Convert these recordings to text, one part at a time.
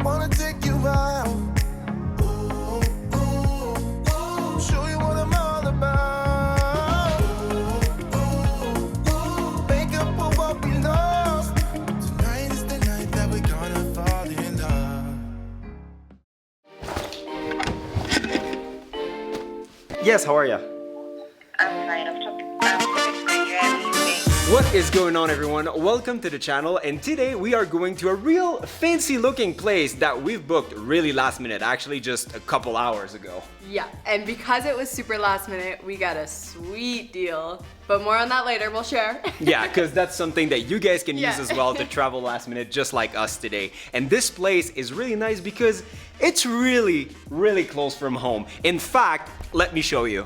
wanna take you out. Ooh, ooh, ooh. Show you what I'm all about. Ooh, ooh. Make up for what we lost. Tonight is the night that we're gonna fall in love. Yes, how are ya? I'm fine. I'm doing great. How are you doing? What is going on, everyone? Welcome to the channel, and today we are going to a real fancy looking place that we've booked really last minute, actually just a couple hours ago. Yeah, and because it was super last minute, we got a sweet deal. But more on that later, we'll share. Yeah, because that's something that you guys can use Yeah. as well to travel last minute, just like us today. And this place is really nice because it's really, really close from home. In fact, let me show you.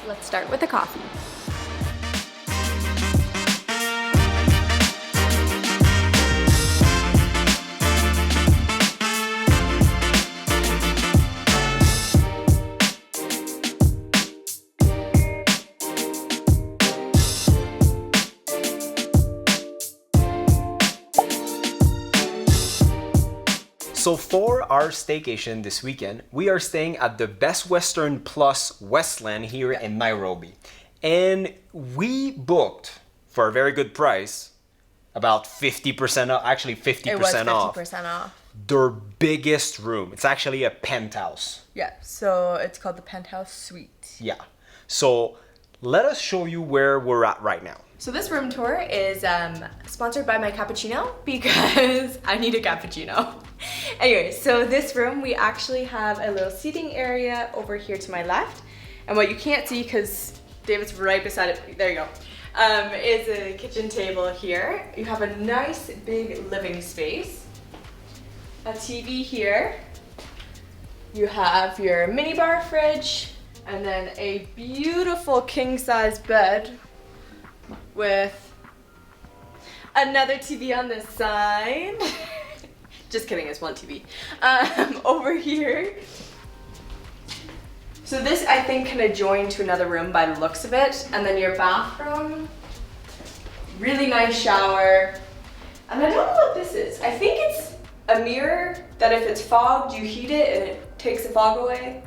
Let's start with the coffee. So for our staycation this weekend, we are staying at the Best Western Plus Westland here in Nairobi. And we booked for a very good price, about 50% off, actually 50% It was off, 50% off. their biggest room. It's actually a penthouse. Yeah, so it's called the Penthouse Suite. Yeah. So let us show you where we're at right now. So this room tour is sponsored by my cappuccino because I need a cappuccino. Anyway, so this room, we actually have a little seating area over here to my left. And what you can't see, because David's right beside it, there you go, is a kitchen table here. You have a nice big living space. A TV here. You have your mini bar fridge, and then a beautiful king-size bed with another TV on this side. Just kidding, it's one TV. Over here. So this, I think, can adjoin to another room by the looks of it. And then your bathroom. Really nice shower. And I don't know what this is. I think it's a mirror that if it's fogged, you heat it and it takes the fog away.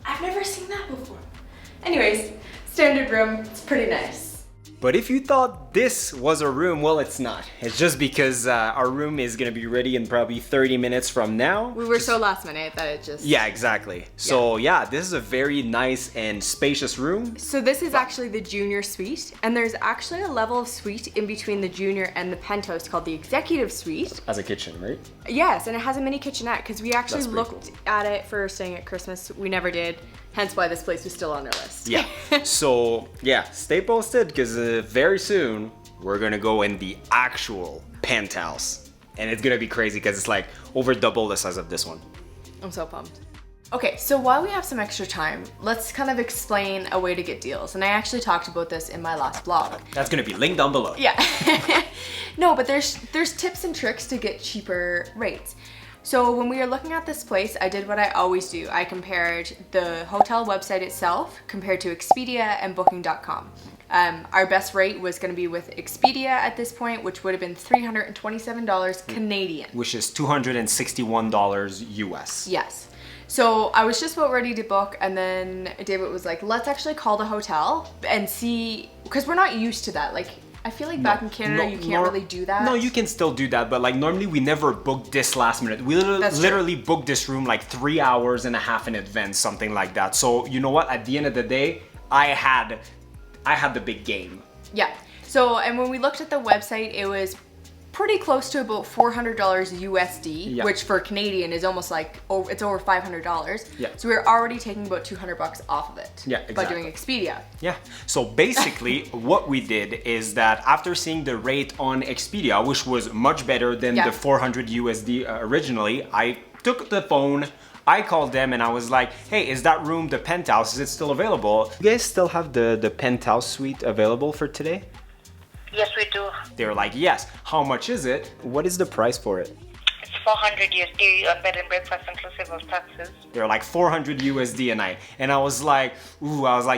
I've never seen that before. Anyways, standard room, it's pretty nice. But if you thought this was a room, well, it's not. It's just because our room is gonna be ready in probably 30 minutes from now. We were so last minute that it just... Yeah, exactly. So yeah, this is a very nice and spacious room. So this is actually the junior suite, and there's actually a level of suite in between the junior and the penthouse called the executive suite. As a kitchen, right? Yes, and it has a mini kitchenette because we actually That's pretty looked at it for staying at Christmas. We never did, hence why this place was still on our list. Yeah. So yeah, stay posted because very soon we're gonna go in the actual penthouse, and it's gonna be crazy because it's like over double the size of this one. I'm so pumped. Okay, so while we have some extra time, let's kind of explain a way to get deals. And I actually talked about this in my last vlog. That's gonna be linked down below. Yeah. No, but there's tips and tricks to get cheaper rates. So when we were looking at this place, I did what I always do. I compared the hotel website itself compared to Expedia and Booking.com. Our best rate was going to be with Expedia at this point, which would have been $327 Canadian. Which is $261 US. Yes. So I was just about ready to book, and then David was like, let's actually call the hotel and see, because we're not used to that. Like, I feel like back in Canada, you can't really do that. No, you can still do that, but like normally we never book this last minute. We literally booked this room like 3 hours and a half in advance, something like that. So you know what? At the end of the day, I had the big game. Yeah. So, and when we looked at the website, it was pretty close to about $400 USD, Yeah. which for Canadian is almost like, it's over $500. Yeah. So we're already taking about $200 off of it. Yeah, By exactly. doing Expedia. Yeah. So basically what we did is that after seeing the rate on Expedia, which was much better than Yeah. the 400 USD originally, I took the phone, I called them and I was like, hey, is that room the penthouse? Is it still available? You guys still have the penthouse suite available for today? Yes, we do. They were like, yes. How much is it? What is the price for it? It's 400 USD on bed and breakfast inclusive of taxes. They're like 400 USD a night. And I was like,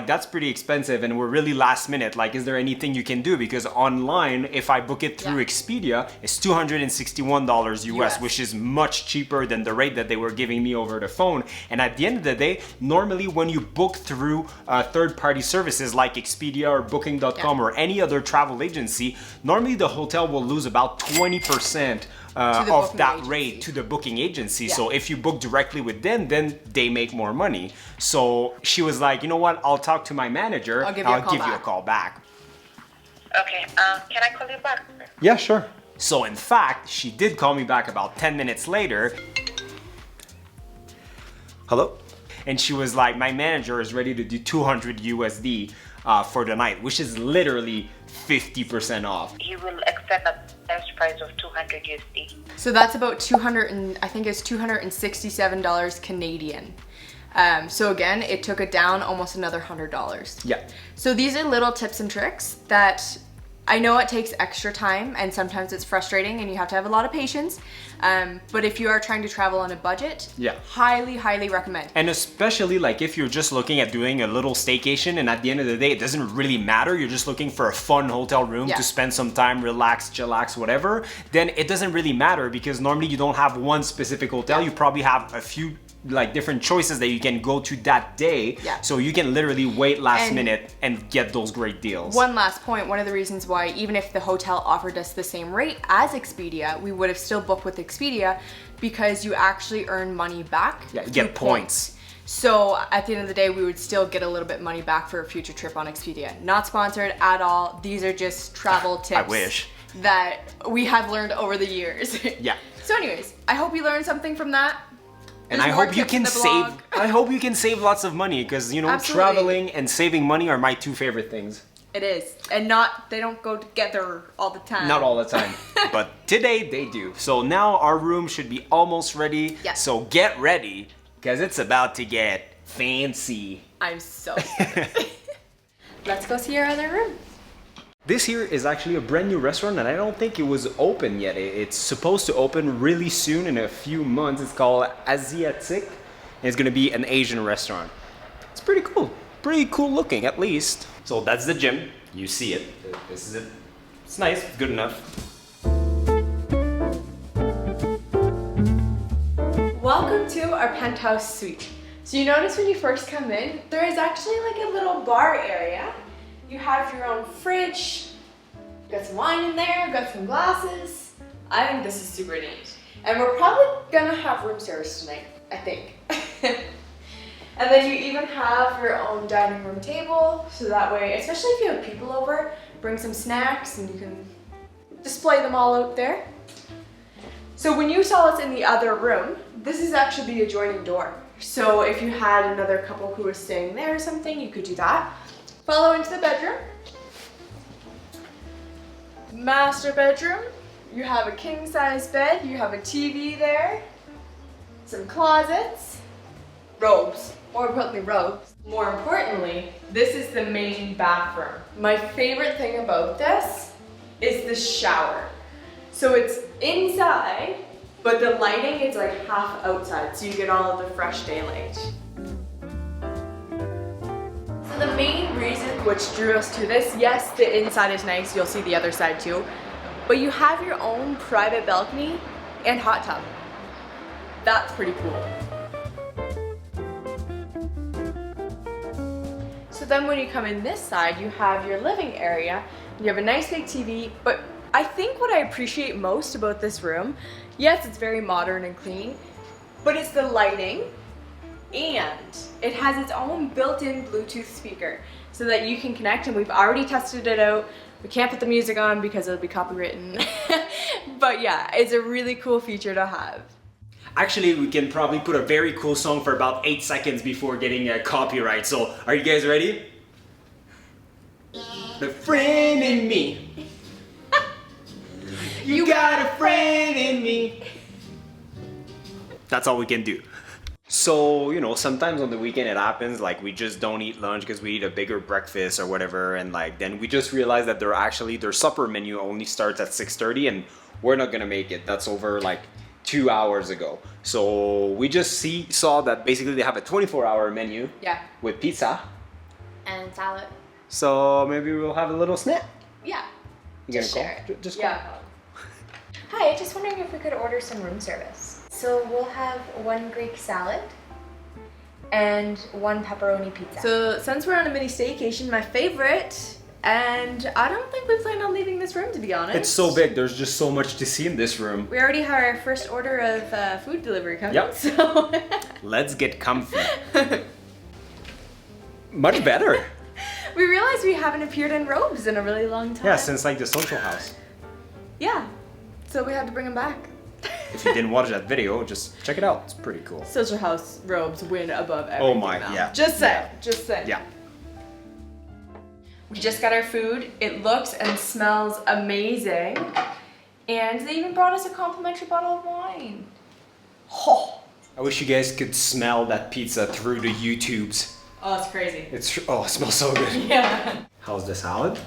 that's pretty expensive and we're really last minute. Like, is there anything you can do? Because online, if I book it through Expedia, it's $261 US, which is much cheaper than the rate that they were giving me over the phone. And at the end of the day, normally when you book through third-party services like Expedia or Booking.com or any other travel agency, normally the hotel will lose about 20% of that rate to the booking agency. So if you book directly with them, then they make more money. So she was like, you know what, I'll talk to my manager. I'll give you a call back. Okay, can I call you back? Yeah, sure. So in fact, she did call me back about 10 minutes later. Hello? And she was like, my manager is ready to do 200 USD for the night, which is literally 50% off. He will extend the best price of 200 USD. So that's about I think it's $267 Canadian. So again, it took it down almost another $100. Yeah. So these are little tips and tricks that I know it takes extra time and sometimes it's frustrating and you have to have a lot of patience. But if you are trying to travel on a budget, highly, highly recommend. And especially like if you're just looking at doing a little staycation and at the end of the day, it doesn't really matter. You're just looking for a fun hotel room to spend some time, relax, chillax, whatever. Then it doesn't really matter because normally you don't have one specific hotel. You probably have a few like different choices that you can go to that day. So you can literally wait last minute and get those great deals. One last point, one of the reasons why even if the hotel offered us the same rate as Expedia, we would have still booked with Expedia because you actually earn money back. Yeah, you get points. So at the end of the day, we would still get a little bit money back for a future trip on Expedia. Not sponsored at all. These are just travel tips. I wish. That we have learned over the years. So anyways, I hope you learned something from that. And I hope you can save lots of money because, you know, traveling and saving money are my two favorite things. It is. And they don't go together all the time. Not all the time. But today they do. So now our room should be almost ready. So get ready because it's about to get fancy. I'm so excited. Let's go see our other room. This here is actually a brand new restaurant and I don't think it was open yet. It's supposed to open really soon in a few months. It's called Asiatic and it's gonna be an Asian restaurant. It's pretty cool. Pretty cool looking at least. So that's the gym. You see it. This is it. It's nice, it's good enough. Welcome to our penthouse suite. So you notice when you first come in, there is actually like a little bar area. You have your own fridge, got some wine in there, got some glasses. I think this is super neat. And we're probably gonna have room service tonight, I think. And then you even have your own dining room table, so that way, especially if you have people over, bring some snacks and you can display them all out there. So when you saw us in the other room, this is actually the adjoining door. So if you had another couple who was staying there or something, you could do that. Follow into the bedroom. Master bedroom. You have a king size bed. You have a TV there. Some closets. Robes. More importantly, robes. More importantly, this is the main bathroom. My favorite thing about this is the shower. So it's inside, but the lighting is like half outside, so you get all of the fresh daylight. The main reason which drew us to this, yes, the inside is nice, you'll see the other side too, but you have your own private balcony and hot tub. That's pretty cool. So then when you come in this side, you have your living area, you have a nice big TV, but I think what I appreciate most about this room, yes, it's very modern and clean, but it's the lighting. And it has its own built-in Bluetooth speaker so that you can connect, and we've already tested it out. We can't put the music on because it'll be copywritten. But yeah, it's a really cool feature to have. Actually, we can probably put a very cool song for about 8 seconds before getting a copyright. So, are you guys ready? The friend in me. You got a friend in me. That's all we can do. So, you know, sometimes on the weekend it happens, like we just don't eat lunch because we eat a bigger breakfast or whatever, and like then we just realize that their supper menu only starts at 6:30 and we're not gonna make it. That's over like 2 hours ago. So we just saw that basically they have a 24-hour menu Yeah. with pizza. And salad. So maybe we'll have a little snack. Yeah. You Just gonna share call? it. Just Yeah. Hi, just wondering if we could order some room service. So we'll have 1 Greek salad and 1 pepperoni pizza. So since we're on a mini staycation, my favorite, and I don't think we plan on leaving this room, to be honest. It's so big. There's just so much to see in this room. We already have our first order of food delivery coming. Yep. So Let's get comfy. Much better. we realized we haven't appeared in robes in a really long time. Yeah, since like the social house. Yeah. So we had to bring them back. If you didn't watch that video, just check it out. It's pretty cool. Social house robes win above everything. Oh my, else. yeah. Just say. Yeah. Just say. Yeah. We just got our food. It looks and smells amazing. And they even brought us a complimentary bottle of wine. Oh, I wish you guys could smell that pizza through the YouTubes. oh it's crazy. It smells so good. Yeah. How's the salad?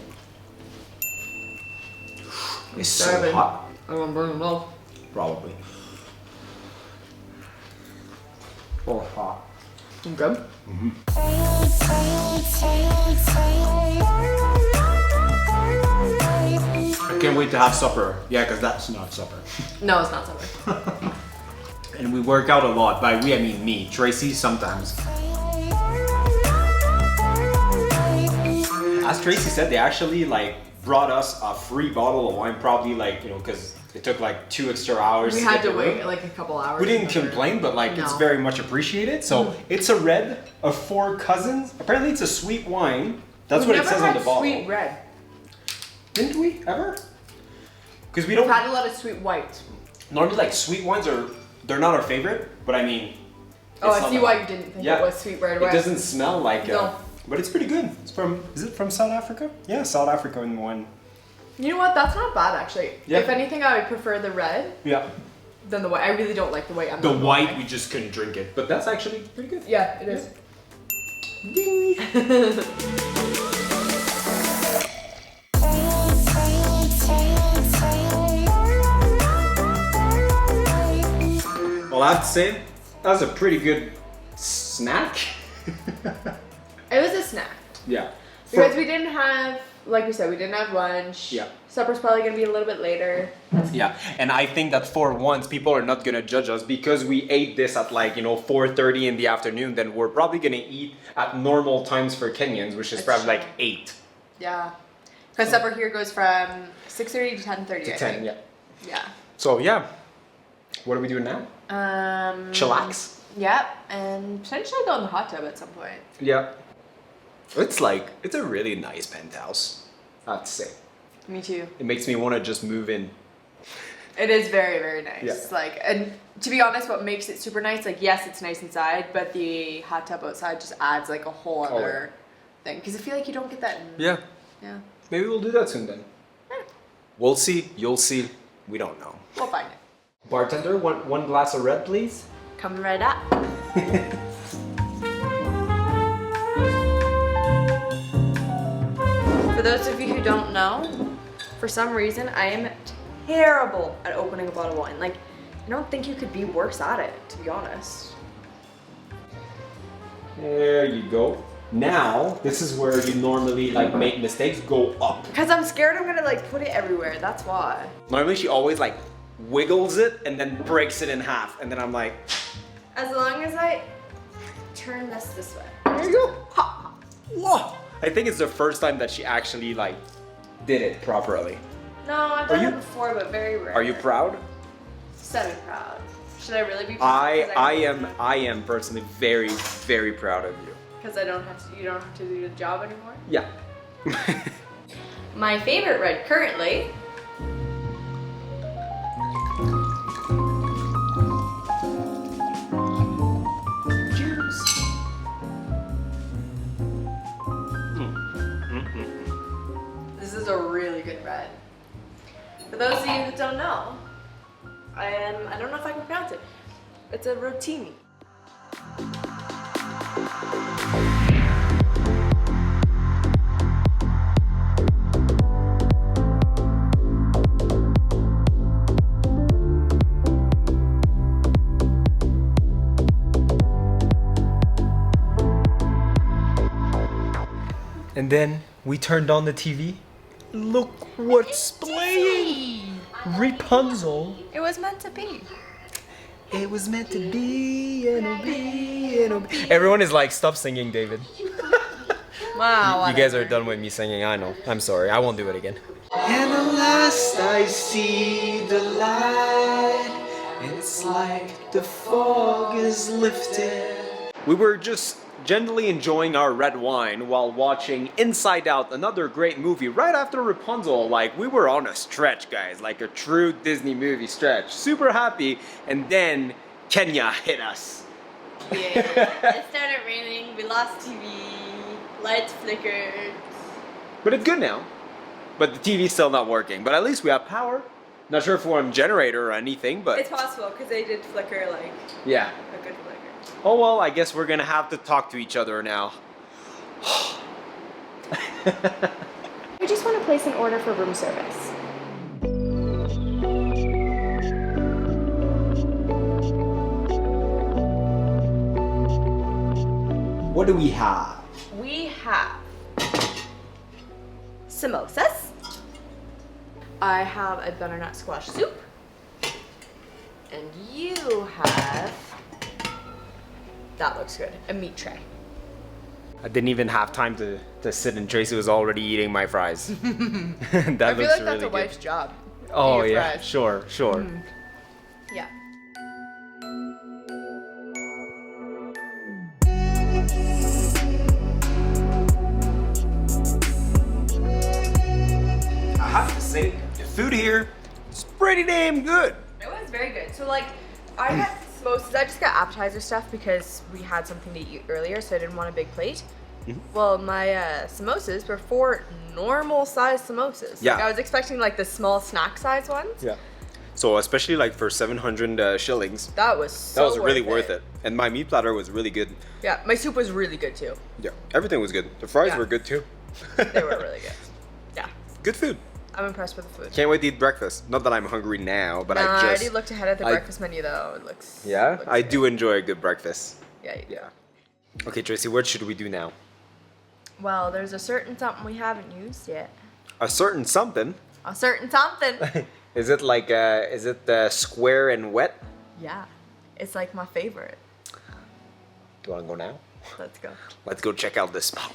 It's so starving. hot. I'm gonna burn them off. Probably. Oh, hot. Okay. I can't wait to have supper. Yeah, because that's not supper. No, it's not summer. And we work out a lot. By we, I mean me. Tracy sometimes. As Tracy said, they actually like brought us a free bottle of wine, probably like, you know, because it took like 2 extra hours. We to had get to the wait room. like a couple hours. We didn't complain, but like it's No. very much appreciated. So it's a red of 4 cousins. Apparently it's a sweet wine. That's what it says on the bottle. Sweet red. Didn't we ever? Because we We've don't had a lot of sweet white. normally like sweet wines they're not our favorite, but I mean. Oh, it's I not see that- why you didn't think Yeah. it was sweet red It wine. doesn't smell like No. but it's pretty good. Is it from South Africa? Yeah, South African wine. You know what? That's not bad actually. Yeah. If anything, I would prefer the red Yeah. than the white. I really don't like the white. I'm The not gonna white lie. we just couldn't drink it, but that's actually pretty good. Yeah, it is. Well, I have to say, that was a pretty good snack. It was a snack. Yeah. Because we didn't have, like we said, we didn't have lunch. Yeah. Supper's probably gonna be a little bit later. Yeah, and I think that for once people are not gonna judge us because we ate this at like 4:30 in the afternoon. Then we're probably gonna eat at normal times for Kenyans, which is That's probably true. like 8 Yeah. Because supper here goes from 6:30 to 10:30. to I 10. think. Yeah. Yeah. So yeah, what are we doing now? Chillax. Yep, and potentially go in the hot tub at some point. Yeah. It's a really nice penthouse, I have to say. Me too. It makes me want to just move in. It is very, very nice. Yeah. Like, and to be honest, what makes it super nice, like, yes, it's nice inside, but the hot tub outside just adds like a whole Color. other thing. Because I feel like you don't get that in. Yeah. Yeah. Maybe we'll do that soon then. We'll see. You'll see. We don't know. We'll find it. Bartender, one glass of red, please. Coming right up. For those of you who don't know, for some reason, I am terrible at opening a bottle of wine. Like, I don't think you could be worse at it, to be honest. There you go. Now, this is where you normally like make mistakes, go up. Because I'm scared I'm gonna like put it everywhere, that's why. Normally she always like wiggles it and then breaks it in half. And then I'm like, As long as I turn this way. there you go. Ha. Whoa. I think it's the first time that she actually like did it properly. No, I've done you- it before, but very rare. Are you proud? Semi-proud. Should I really be proud? I am personally very, very proud of you. Because you don't have to do the job anymore? Yeah. My favorite red currently Cheers. This is a really good red. For those of you who don't know, I don't know if I can pronounce it. It's a rotini. And then we turned on the TV. Look what's playing! Rapunzel. It was meant to be. It was meant to be, and it'll be, and it'll be. Everyone is like, stop singing, David. Wow. You guys are done with me singing, I know. I'm sorry, I won't do it again. And at last I see the light. It's like the fog is lifted. We were just gently enjoying our red wine while watching Inside Out, another great movie right after Rapunzel. Like, we were on a stretch, guys, like a true Disney movie stretch. Super happy, and then Kenya hit us. Yeah. It started raining, we lost TV, lights flickered. But it's good now. But the TV's still not working, but at least we have power. Not sure if we're on a generator or anything, but... It's possible, because they did flicker, like, yeah. a good flicker. Oh well, I guess we're gonna have to talk to each other now. I just want to place an order for room service. What do we have? We have samosas. I have a butternut squash soup. And you have... That looks good. A meat tray. I didn't even have time to sit, and Tracy was already eating my fries. That I feel looks like that's really a good. wife's job. Oh Eat your yeah, fries. sure. Yeah. I have to say, the food here is pretty damn good. It was very good. So like, I got samosas. I just got appetizer stuff because we had something to eat earlier, so I didn't want a big plate. Well, my samosas were 4 normal sized samosas. Yeah. Like, I was expecting like the small snack size ones. Yeah. So especially like for 700 shillings, That was so that was really worth it. And my meat platter was really good. Yeah, my soup was really good too. Yeah, everything was good. The fries Yeah. were good too. They were really good. Yeah, Good food. I'm impressed with the food. Can't wait to eat breakfast. Not that I'm hungry now, but Nah, I I already just... looked ahead at the I- breakfast menu though. It looks. Yeah, looks I good. do enjoy a good breakfast. Yeah, you do. Yeah. Okay, Tracy, what should we do now? Well, there's a certain something we haven't used yet. A certain something. A certain something. Is it like, is it square and wet? Yeah, it's like my favorite. Do you want to go now? Let's go. Let's go check out this spa.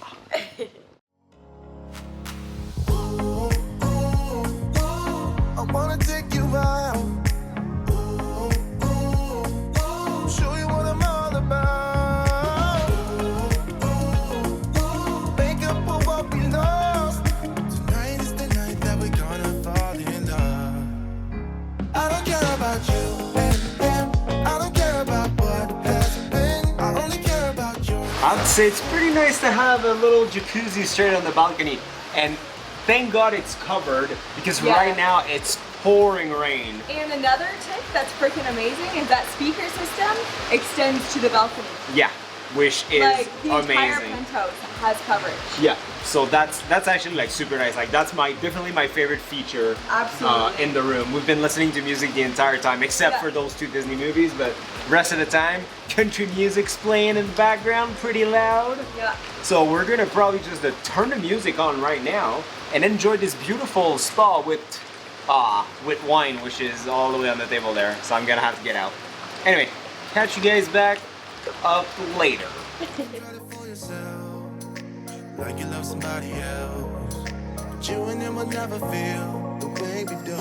I wanna take you out. Show you what I'm all about. Make up for what we lost. Tonight is the night that we're gonna fall in love. I don't care about you and him. I don't care about what has been. I only care about you. I'd say it's pretty nice to have a little jacuzzi straight on the balcony. And thank God it's covered, because Yeah. right now it's pouring rain. And another tip that's freaking amazing is that speaker system extends to the balcony. Yeah, which is Like the entire amazing. Penthouse has coverage. Yeah, so that's actually like super nice. Like that's definitely my favorite feature Absolutely. in the room. We've been listening to music the entire time, except Yeah. for those 2 Disney movies, but rest of the time, country music's playing in the background pretty loud. Yeah. So we're gonna probably just turn the music on right now and enjoy this beautiful spa with wine, which is all the way on the table there. So I'm gonna have to get out. Anyway, catch you guys back up later. Try it for yourself, like you love somebody else. But you and him will never feel the way we do.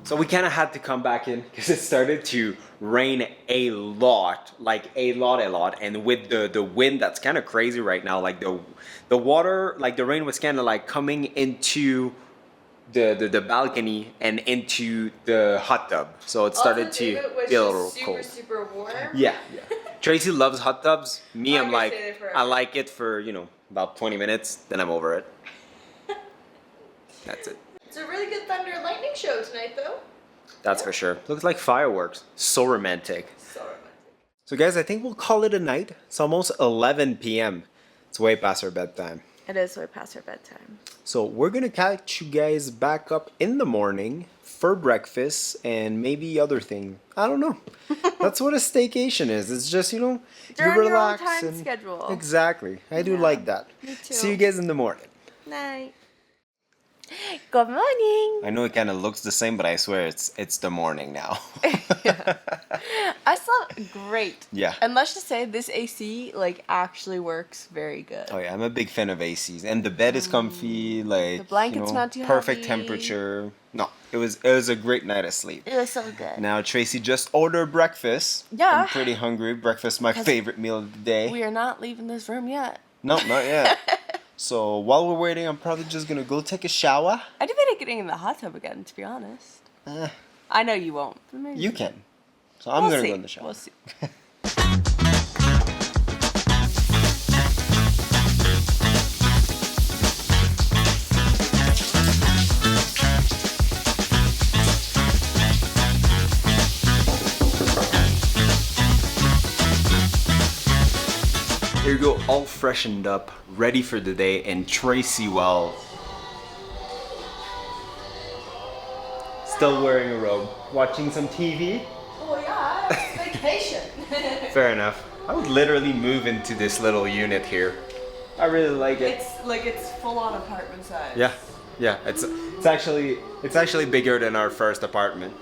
So we kind of had to come back in because it started to rain a lot, like a lot. And with the wind that's kind of crazy right now, like the water, like the rain was kind of like coming into the balcony and into the hot tub. So it started to be a little cold. super warm. Yeah. Tracy loves hot tubs. Me, I'm I'm gonna like, stay there forever. I like it for, about 20 minutes, then I'm over it. That's it. It's a really good thunder and lightning show tonight, though. That's for sure. Looks like fireworks. So romantic. So romantic. So guys, I think we'll call it a night. It's almost 11 p.m. It's way past our bedtime. It is way past our bedtime. So we're gonna catch you guys back up in the morning for breakfast and maybe other thing. I don't know. That's what a staycation is. It's just, you know, You're you on your own relax time and schedule. Exactly. I do Yeah, like that. me too. See you guys in the morning. Night. Good morning. I know it kind of looks the same, but I swear it's the morning now. I slept great. Yeah. And let's just say this AC like actually works very good. Oh yeah, I'm a big fan of ACs, and the bed is comfy. Like The blanket's not too perfect heavy. temperature. No, it was a great night of sleep. It was so good. Now Tracy just ordered breakfast. Yeah. I'm pretty hungry. Breakfast, my 'Cause favorite meal of the day. We are not leaving this room yet. No, not yet. So while we're waiting, I'm probably just gonna go take a shower. I debated getting in the hot tub again, to be honest. I know you won't. But maybe You can. So I'm We'll gonna see. go in the shower. We'll see. Here you go, all freshened up, ready for the day, and Tracy, well, still wearing a robe, watching some TV. Oh yeah, it's vacation. Fair enough. I would literally move into this little unit here. I really like it. It's full on apartment size. Yeah, yeah. It's actually bigger than our first apartment.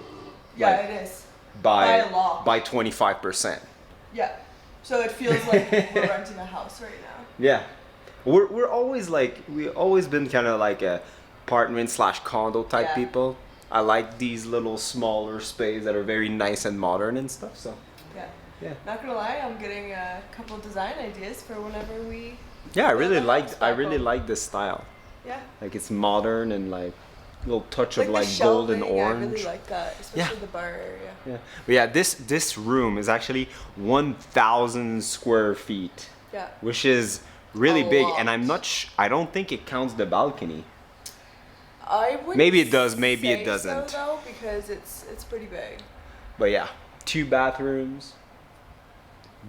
Yeah, Like, it is. by By a lot. by 25%. Yeah. So it feels like we're renting a house right now. Yeah, we're always like we've always been kind of like a apartment / condo type Yeah. people. I like these little smaller spaces that are very nice and modern and stuff. So Yeah. yeah, Not gonna lie, I'm getting a couple design ideas for whenever we. yeah. I Well, really the like house I back really home. like this style. Yeah. Like it's modern and like a little touch of the like gold and shelving, orange. I really like that, especially Yeah. the bar area. Yeah, but yeah. This room is actually 1,000 square feet, Yeah. which is really A big. lot. And I'm not. I don't think it counts the balcony. I would. Maybe it does, maybe it doesn't. So, though, because it's pretty big. But yeah, 2 bathrooms,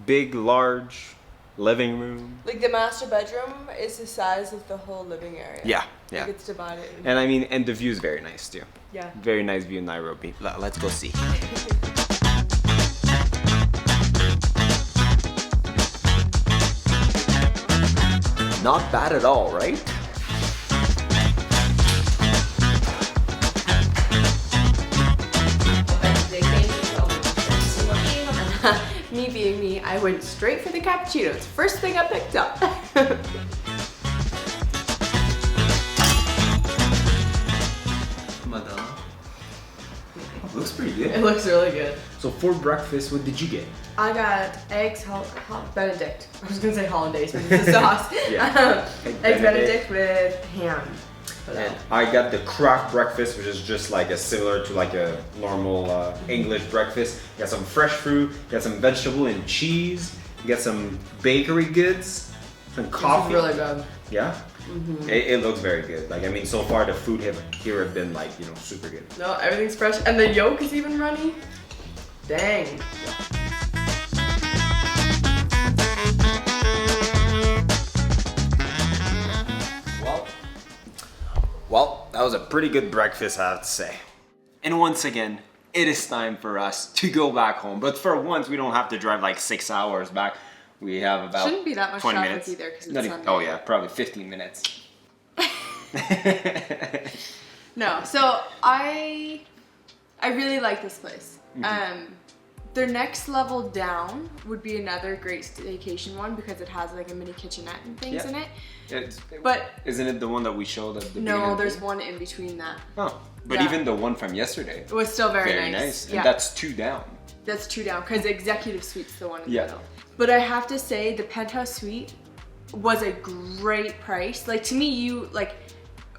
big, large living room. Like the master bedroom is the size of the whole living area. Yeah, yeah. Like it's divided. And I mean, and the view is very nice too. Yeah. Very nice view in Nairobi. Let's go see. Not bad at all, right? Me being me, I went straight for the cappuccino. It's the first thing I picked up. Madame. Looks pretty good. It looks really good. So for breakfast, what did you get? I got eggs Benedict. I was gonna say hollandaise, but it's a sauce. Yeah. Eggs Benedict with ham. And I got the craft breakfast, which is just like similar to like a normal English breakfast. You got some fresh fruit, you got some vegetable and cheese, you got some bakery goods, some coffee. It's really good. Yeah, it looks very good. Like I mean, so far the food here have been like super good. No, everything's fresh, and the yolk is even runny. Dang. Well, that was a pretty good breakfast, I have to say. And once again, it is time for us to go back home. But for once, we don't have to drive like 6 hours back. We have about Shouldn't be that much 20 traffic minutes. either, 'cause it's Not even- Sunday. oh yeah, probably 15 minutes. No, so I really like this place. Their next level down would be another great staycation one because it has like a mini kitchenette and things Yeah. in it. But But isn't it the one that we showed at the beginning? no, of there's the- one in between that. Oh, but Yeah. even the one from yesterday. It was still very, Very nice. nice. And Yeah, that's 2 down. that's 2 down because executive suite's the one in Yeah. the middle. But I have to say the penthouse suite was a great price. Like to me,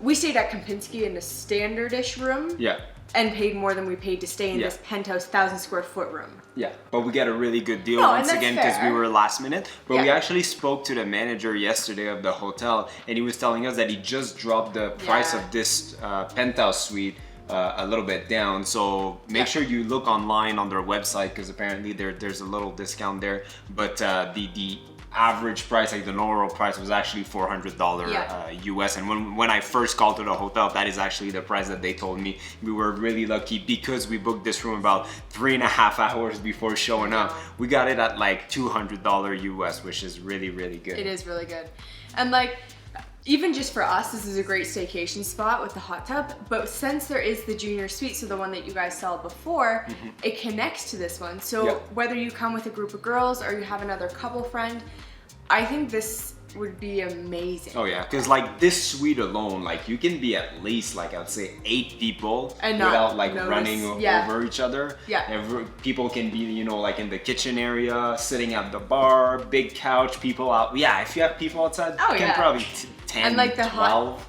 we stayed at Kempinski in a standard-ish room. Yeah. And paid more than we paid to stay in Yeah. this penthouse 1,000 square foot room. Yeah, but we got a really good deal No, and once that's again because we fair. were last minute. But we Yeah. actually spoke to the manager yesterday of the hotel, and he was telling us that he just dropped the price Yeah. of this penthouse suite a little bit down. So make Yeah. sure you look online on their website because apparently there's a little discount there. But the average price, like the normal price was actually $400 Yeah. US. And when I first called to the hotel, that is actually the price that they told me. We were really lucky because we booked this room about 3.5 hours before showing up. We got it at like $200 US, which is really, really good. It is really good. And like, even just for us, this is a great staycation spot with the hot tub. But since there is the junior suite, so the one that you guys saw before, it connects to this one. So Yeah. whether you come with a group of girls or you have another couple friend, I think this would be amazing. Oh yeah, because like this suite alone, like you can be at least like I'd say 8 people And not without like notice. running Yeah. over each other. Yeah. People can be, you know, like in the kitchen area, sitting at the bar, big couch, people out. Yeah, if you have people outside, Oh, you can yeah. probably 10, And like the 12.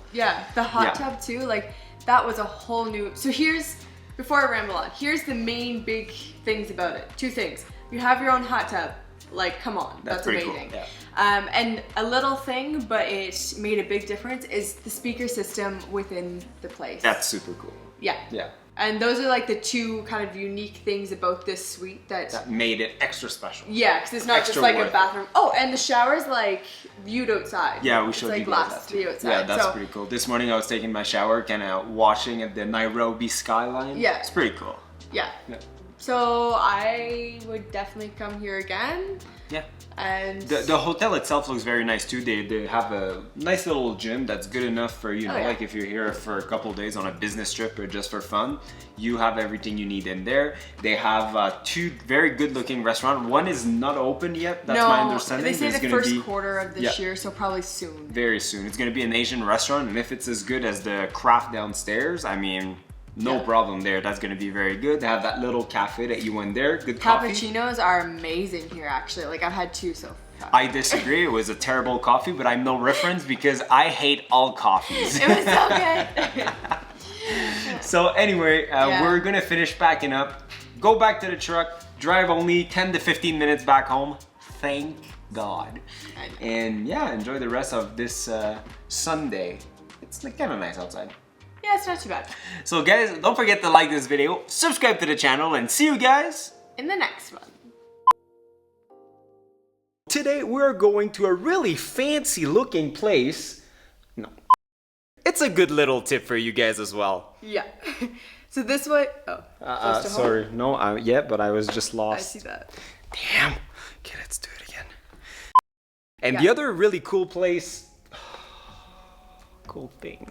the hot Yeah. tub too, like that was a whole new. So here's, before I ramble on, here's the main big things about it. 2 things. You have your own hot tub. Like, come on, that's pretty cool, amazing. yeah. And a little thing, but it made a big difference, is the speaker system within the place. That's super cool. Yeah. Yeah. And those are like the 2 kind of unique things about this suite That made it extra special. yeah, because it's not Extra just like worth a it. bathroom. Oh, and the shower's like viewed outside. Yeah, we It's showed like you guys glass that too. view outside. Yeah, that's So, pretty cool. This morning I was taking my shower, kind of watching at the Nairobi skyline. Yeah. It's pretty cool. yeah. Yeah. So I would definitely come here again. Yeah. And The hotel itself looks very nice too. They have a nice little gym that's good enough for, you know, yeah. like if you're here for a couple days on a business trip or just for fun, you have everything you need in there. They have 2 very good looking restaurants. One is not open yet, that's my understanding. they say but it's the gonna first be quarter of this Yeah. year, so probably soon. very soon. It's gonna be an Asian restaurant, and if it's as good as the craft downstairs, I mean, no Yeah. problem there. That's gonna be very good. They have that little cafe that you went there. Good coffee. Cappuccinos are amazing here, actually. Like, I've had 2 so far. I disagree. It was a terrible coffee, but I'm no reference because I hate all coffees. It was so good. So anyway, Yeah. we're gonna finish packing up, go back to the truck, drive only 10 to 15 minutes back home. Thank God. I know. And yeah, enjoy the rest of this Sunday. It's like kind of nice outside. Yeah, it's not too bad. So guys, don't forget to like this video, subscribe to the channel, and see you guys. In the next one. Today we're going to a really fancy looking place. No. It's a good little tip for you guys as well. Yeah. So this way. Oh. close to home? Sorry, no, yeah, but I was just I lost. see that. Damn. Okay, let's do it again. And Yeah. the other really cool place, cool thing,